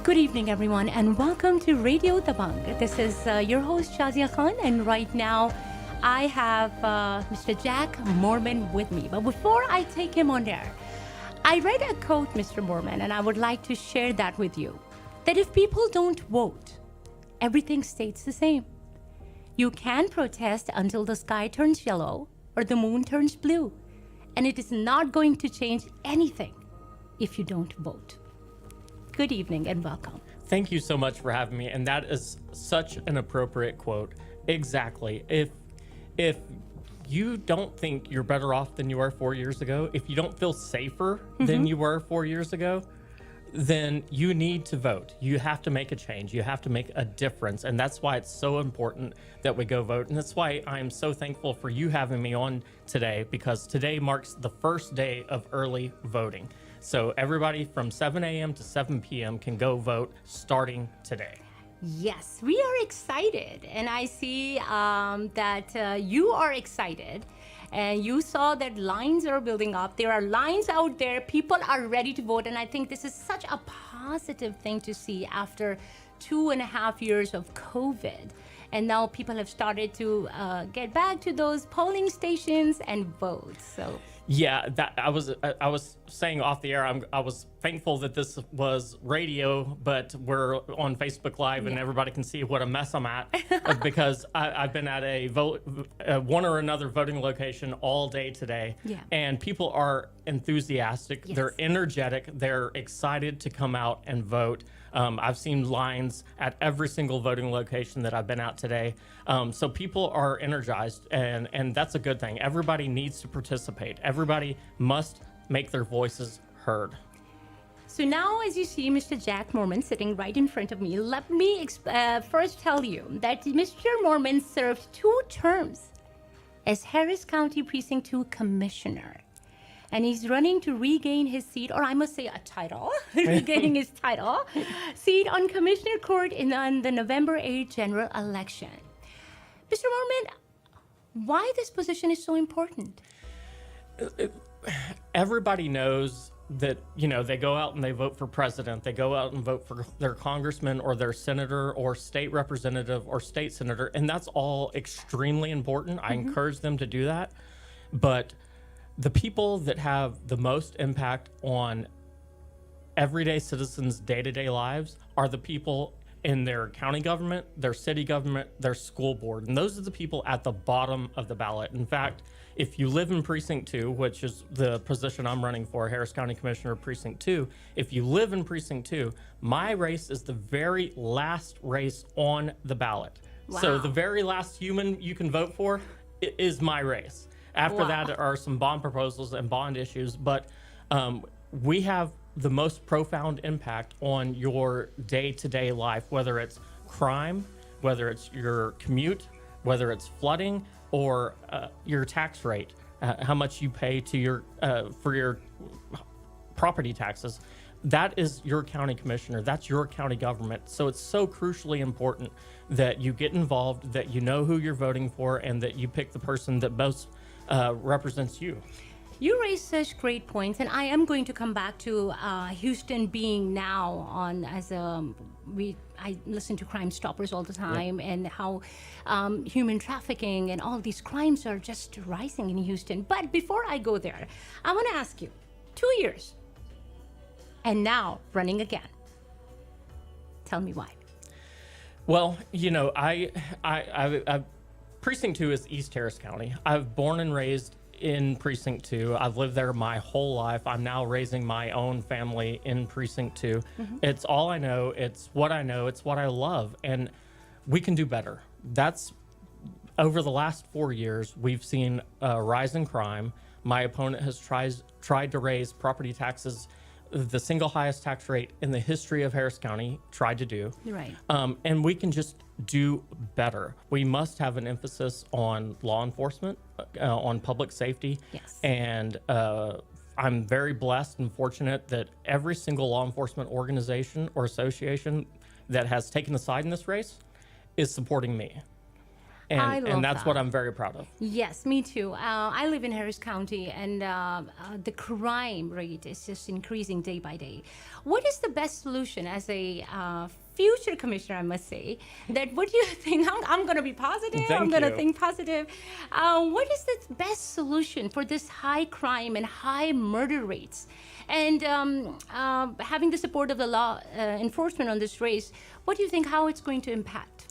Good evening, everyone, and welcome to Radio Dabang. This is your host, Shazia Khan, and right now I have Mr. Jack Morman with me. But before I take him on air, I read a quote, Mr. Morman, and I would like to share that with you. That if people don't vote, everything stays the same. You can protest until the sky turns yellow or the moon turns blue, and it is not going to change anything if you don't vote. Good evening and welcome. Thank you so much for having me. And that is such an appropriate quote. Exactly. If you don't think you're better off than you were 4 years ago, if you don't feel safer than you were 4 years ago, then you need to vote. You have to make a change. You have to make a difference. And that's why it's so important that we go vote. And that's why I am so thankful for you having me on today, because today marks the first day of early voting. So everybody from 7 a.m. to 7 p.m. can go vote starting today. Yes, we are excited. And I see that you are excited. And you saw that lines are building up. There are lines out there. People are ready to vote. And I think this is such a positive thing to see after 2.5 years of COVID. And now people have started to get back to those polling stations and vote. So. Yeah, that I was saying off the air, I was thankful that this was radio, but we're on Facebook Live and everybody can see what a mess I'm at because I've been at a one or another voting location all day today. Yeah. And people are enthusiastic. Yes. They're energetic. They're excited to come out and vote. I've seen lines at every single voting location that I've been at today. So people are energized, and that's a good thing. Everybody needs to participate. Everybody must make their voices heard. So now, as you see Mr. Jack Morman sitting right in front of me, let me first tell you that Mr. Morman served 2 terms as Harris County Precinct 2 Commissioner. And he's running to regain his seat, or I must say a title, regaining his title, seat on Commissioner Court on the November 8th general election. Mr. Morman, why this position is so important? Everybody knows that, you know, they go out and they vote for president. They go out and vote for their congressman or their senator or state representative or state senator. And that's all extremely important. I encourage them to do that. But the people that have the most impact on everyday citizens' day-to-day lives are the people in their county government, their city government, their school board. And those are the people at the bottom of the ballot. In fact, if you live in Precinct 2, which is the position I'm running for, Harris County Commissioner of Precinct 2, if you live in Precinct 2, my race is the very last race on the ballot. Wow. So the very last human you can vote for is my race. After that are some bond proposals and bond issues, but we have the most profound impact on your day-to-day life, whether it's crime, whether it's your commute, whether it's flooding, or your tax rate, how much you pay to your for your property taxes. That is your county commissioner. That's your county government. So it's so crucially important that you get involved, that you know who you're voting for, and that you pick the person that most represents you. You raise such great points, and I am going to come back to Houston being now on as I listen to Crime Stoppers all the time, and how human trafficking and all these crimes are just rising in Houston. But before I go there, I want to ask you, 2 years, and now running again. Tell me why. Well, you know, I Precinct 2 is East Harris County. I've born and raised in Precinct 2. I've lived there my whole life. I'm now raising my own family in Precinct 2. It's all I know. It's what I know. It's what I love. And we can do better. That's over the last 4 years, we've seen a rise in crime. My opponent has tried to raise property taxes, the single highest tax rate in the history of Harris County, tried to do. Right. And we can just do better. We must have an emphasis on law enforcement, on public safety. Yes. And I'm very blessed and fortunate that every single law enforcement organization or association that has taken a side in this race is supporting me. I love And that's that. what I'm very proud of. Yes, me too. I live in Harris County, and the crime rate is just increasing day by day. What is the best solution as a future commissioner, I must say, that what do you think? I'm going to be positive. Thank I'm going to you. think positive. What is the best solution for this high crime and high murder rates? And having the support of the law enforcement on this race, what do you think, how it's going to impact?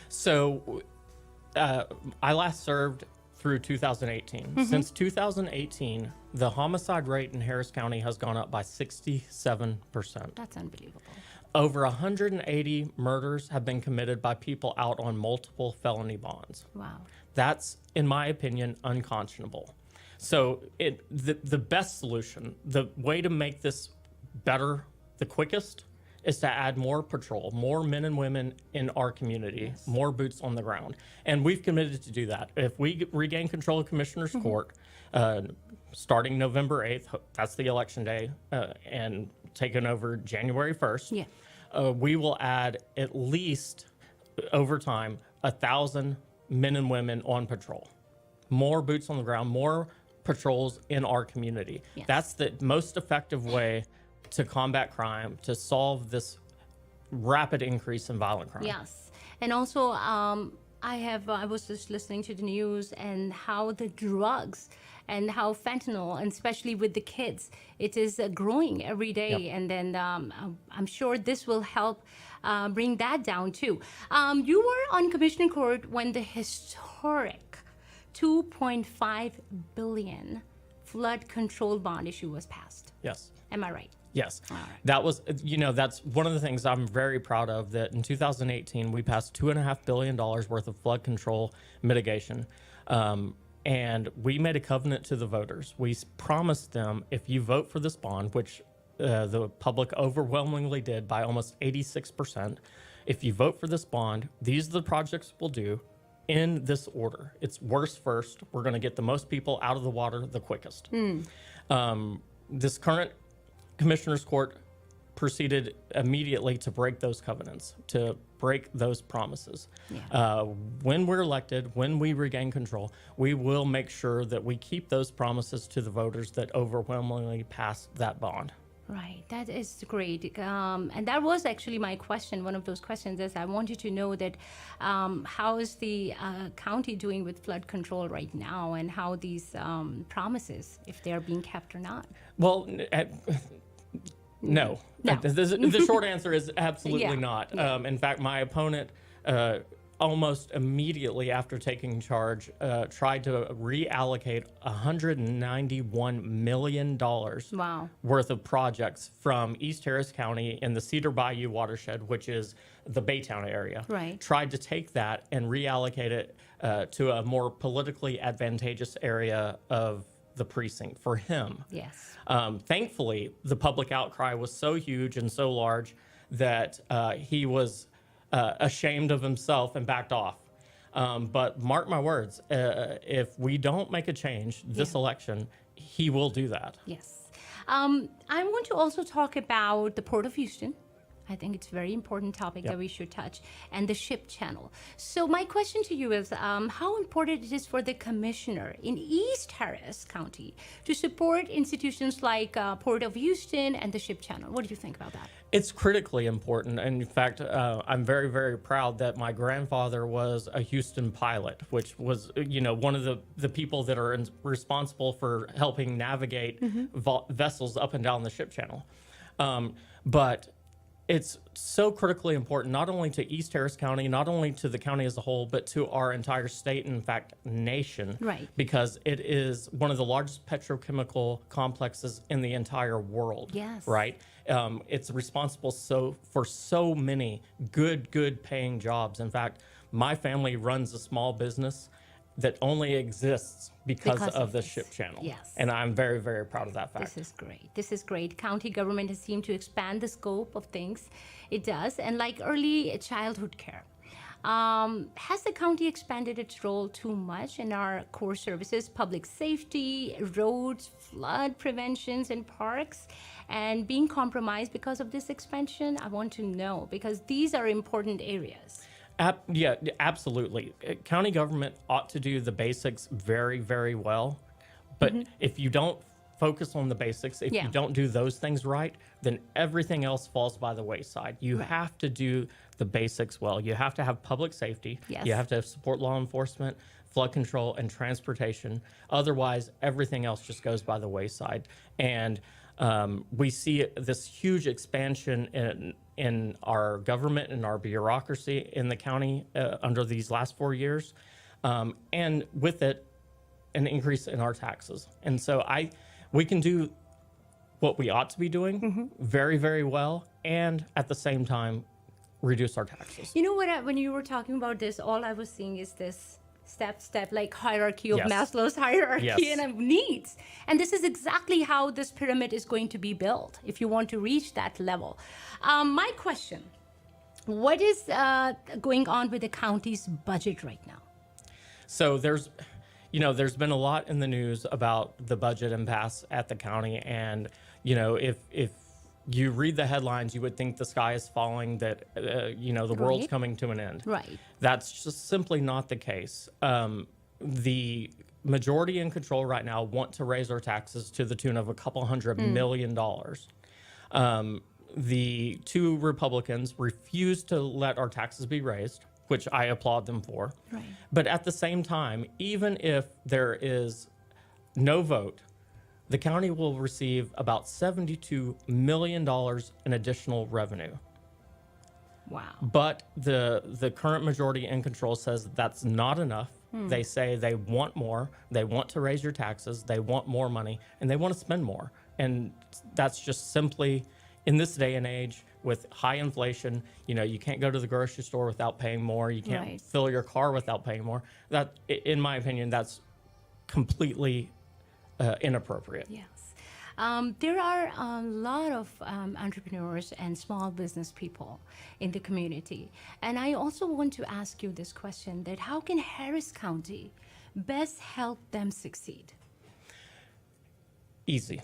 So I last served through 2018. Since 2018, the homicide rate in Harris County has gone up by 67%. That's unbelievable. Over 180 murders have been committed by people out on multiple felony bonds. Wow. That's, in my opinion, unconscionable. So the best solution, the way to make this better, the quickest, is to add more patrol, more men and women in our community, more boots on the ground. And we've committed to do that. If we regain control of Commissioner's Court, starting November 8th, that's the election day, and taking over January 1st, we will add at least, over time, 1,000 men and women on patrol. More boots on the ground, more patrols in our community. Yes. That's the most effective way to combat crime, to solve this rapid increase in violent crime. Yes, and also I was just listening to the news and how the drugs and how fentanyl, and especially with the kids, it is growing every day. And then I'm sure this will help bring that down too. You were on Commissioner Court when the historic 2.5 billion flood control bond issue was passed. Yes. Am I right? Yes. All right. That was, that's one of the things I'm very proud of, that in 2018, we passed $2.5 billion worth of flood control mitigation. And we made a covenant to the voters. We promised them, if you vote for this bond, which the public overwhelmingly did by almost 86%, if you vote for this bond, these are the projects we'll do in this order. It's worst first. We're going to get the most people out of the water the quickest. This current Commissioner's Court proceeded immediately to break those covenants, to break those promises. When we're elected, when we regain control, we will make sure that we keep those promises to the voters that overwhelmingly passed that bond. Right, that is great. And that was actually my question. One of those questions is I wanted to know that how is the county doing with flood control right now, and how these promises, if they're being kept or not? Well, no. No. The short answer is absolutely not. Yeah. In fact, my opponent almost immediately after taking charge tried to reallocate $191 million Wow. worth of projects from East Harris County in the Cedar Bayou watershed, which is the Baytown area. Right. Tried to take that and reallocate it to a more politically advantageous area of the precinct for him. Yes. Thankfully, the public outcry was so huge and so large that he was ashamed of himself and backed off. But mark my words, if we don't make a change this election, he will do that. Yes. I want to also talk about the Port of Houston. I think it's a very important topic that we should touch, and the ship channel. So my question to you is how important it is for the commissioner in East Harris County to support institutions like Port of Houston and the ship channel. What do you think about that? It's critically important. And in fact, I'm very, very proud that my grandfather was a Houston pilot, which was, one of the people that are responsible for helping navigate vessels up and down the ship channel. But it's so critically important, not only to East Harris County, not only to the county as a whole, but to our entire state and, in fact, nation. Right. Because it is one of the largest petrochemical complexes in the entire world. Yes. Right? It's responsible for so many good paying jobs. In fact, my family runs a small business that only exists because of the ship channel. Yes. And I'm very, very proud of that fact. This is great. This is great. County government has seemed to expand the scope of things. It does. And like early childhood care. Has the county expanded its role too much in our core services, public safety, roads, flood preventions, and parks, and being compromised because of this expansion? I want to know, because these are important areas. Yeah, absolutely. County government ought to do the basics very, very well. But if you don't focus on the basics, if you don't do those things right, then everything else falls by the wayside. You have to do the basics well. You have to have public safety. Yes. You have to support law enforcement, flood control, and transportation. Otherwise, everything else just goes by the wayside. And we see this huge expansion in our government and our bureaucracy in the county under these last 4 years. And with it, an increase in our taxes. And so we can do what we ought to be doing very, very well, and at the same time, reduce our taxes. You know what? When you were talking about this, all I was seeing is this step, like hierarchy of Maslow's hierarchy and of needs. And this is exactly how this pyramid is going to be built if you want to reach that level. My question, what is going on with the county's budget right now? So there's been a lot in the news about the budget impasse at the county. And, if you read the headlines, you would think the sky is falling, that, the world's coming to an end. Right. That's just simply not the case. The majority in control right now want to raise our taxes to the tune of $200 million. The two Republicans refuse to let our taxes be raised, which I applaud them for. Right. But at the same time, even if there is no vote, the county will receive about $72 million in additional revenue. Wow. But the current majority in control says that's not enough. They say they want more. They want to raise your taxes. They want more money, and they want to spend more. And that's just simply, in this day and age, with high inflation, you can't go to the grocery store without paying more. You can't fill your car without paying more. That, in my opinion, that's completely inappropriate. Yes. There are a lot of entrepreneurs and small business people in the community. And I also want to ask you this question, that how can Harris County best help them succeed? Easy.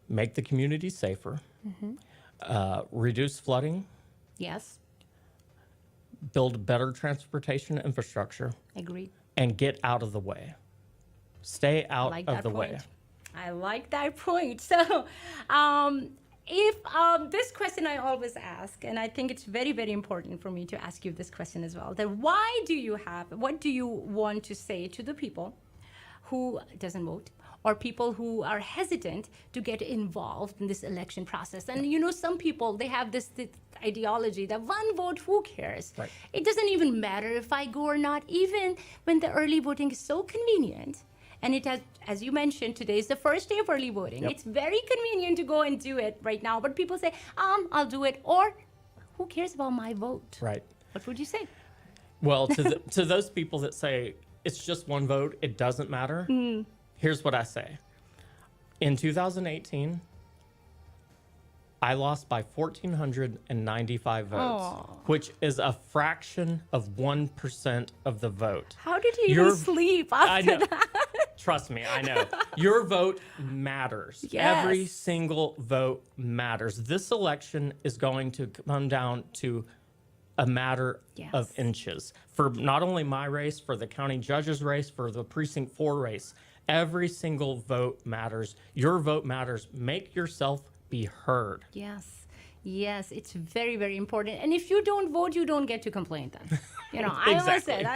Make the community safer. Reduce flooding. Yes. Build better transportation infrastructure. Agreed. And get out of the way. Stay out of the way. I like that point. So, if this question I always ask, and I think it's very, very important for me to ask you this question as well, that what do you want to say to the people who doesn't vote, or people who are hesitant to get involved in this election process? And some people, they have this ideology that one vote, who cares? Right. It doesn't even matter if I go or not, even when the early voting is so convenient. And it has, as you mentioned, today is the first day of early voting. It's very convenient to go and do it right now. But people say, I'll do it. Or, who cares about my vote? Right. What would you say? Well, to those people that say, it's just one vote, it doesn't matter, here's what I say. In 2018, I lost by 1,495 votes, which is a fraction of 1% of the vote. How did you even sleep after that? Trust me, I know. Your vote matters. Yes. Every single vote matters. This election is going to come down to a matter of inches. For not only my race, for the county judge's race, for the precinct 4 race, every single vote matters. Your vote matters. Make yourself be heard. Yes, it's very, very important. And if you don't vote, you don't get to complain then. I always said,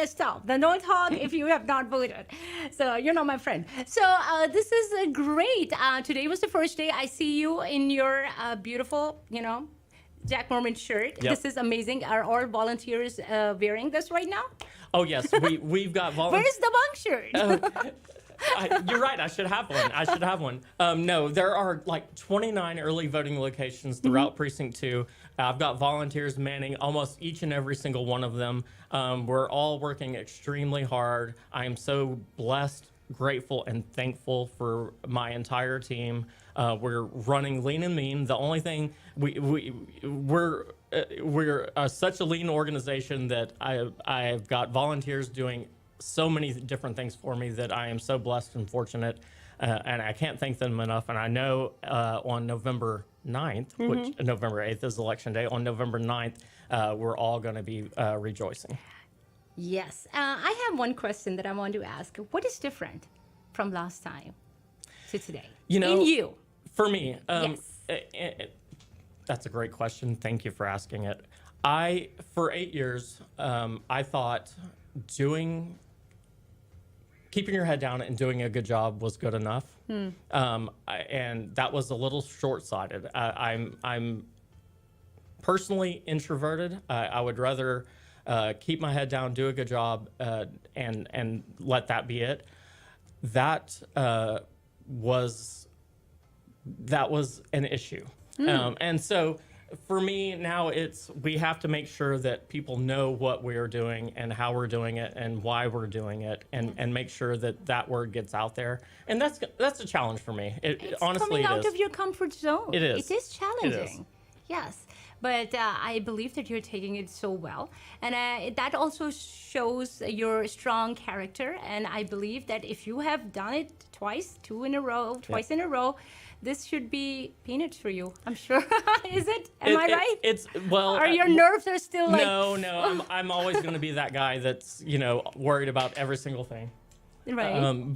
stop. Then don't talk if you have not voted. So you're not my friend. So this is great. Today was the first day. I see you in your beautiful, Jack Morman shirt. Yep. This is amazing. Are all volunteers wearing this right now? Oh, yes. We've got volunteers. Where's the bunk shirt? You're right. I should have one. No, there are like 29 early voting locations throughout Precinct 2. I've got volunteers manning almost each and every single one of them. We're all working extremely hard. I am so blessed, grateful, and thankful for my entire team. We're running lean and mean. The only thing we're such a lean organization that I've got volunteers doing so many different things for me that I am so blessed and fortunate. and I can't thank them enough. And I know on November 9th, which November 8th is election day, on November 9th, we're all going to be rejoicing. Yes. I have one question that I want to ask. What is different from last time to today? You know, in you. For me, Yes. That's a great question. Thank you for asking it. For 8 years, I thought keeping your head down and doing a good job was good enough. And that was a little short-sighted. I'm personally introverted. I would rather keep my head down, do a good job, and let that be it. That was an issue. And so for me now, we have to make sure that people know what we're doing and how we're doing it and why we're doing it, and make sure that word gets out there. And that's a challenge for me. It's honestly, coming out of your comfort zone. It is. It is challenging. It is. Yes. But I believe that you're taking it so well. And that also shows your strong character. And I believe that if you have done it twice in a row, this should be peanuts for you, I'm sure. Is it? Am I right? Or your nerves are still like... No. I'm always going to be that guy that's, worried about every single thing. Right. I'm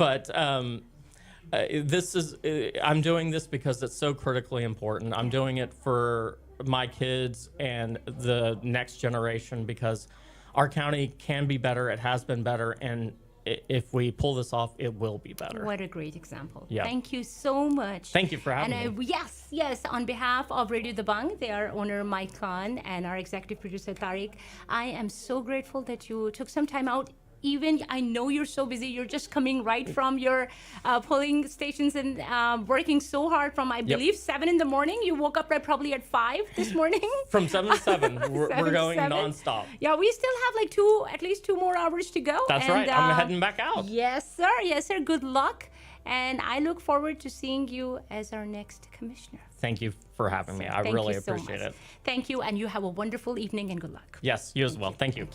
doing this because it's so critically important. I'm doing it for my kids and the next generation, because our county can be better. It has been better. And if we pull this off, it will be better. What a great example. Yeah. Thank you so much. Thank you for having me. Yes. On behalf of Radio Dabang, their owner Mike Khan and our executive producer Tariq, I am so grateful that you took some time out. Even I know you're so busy. You're just coming right from your polling stations and working so hard from, I believe, 7 in the morning. You woke up probably at 5 this morning. From 7 to 7. We're going nonstop. Yeah, we still have at least 2 more hours to go. That's right. I'm heading back out. Yes, sir. Yes, sir. Good luck. And I look forward to seeing you as our next commissioner. Thank you for having me. I really appreciate it. Thank you. And you have a wonderful evening and good luck. Yes, you as well. Thank you.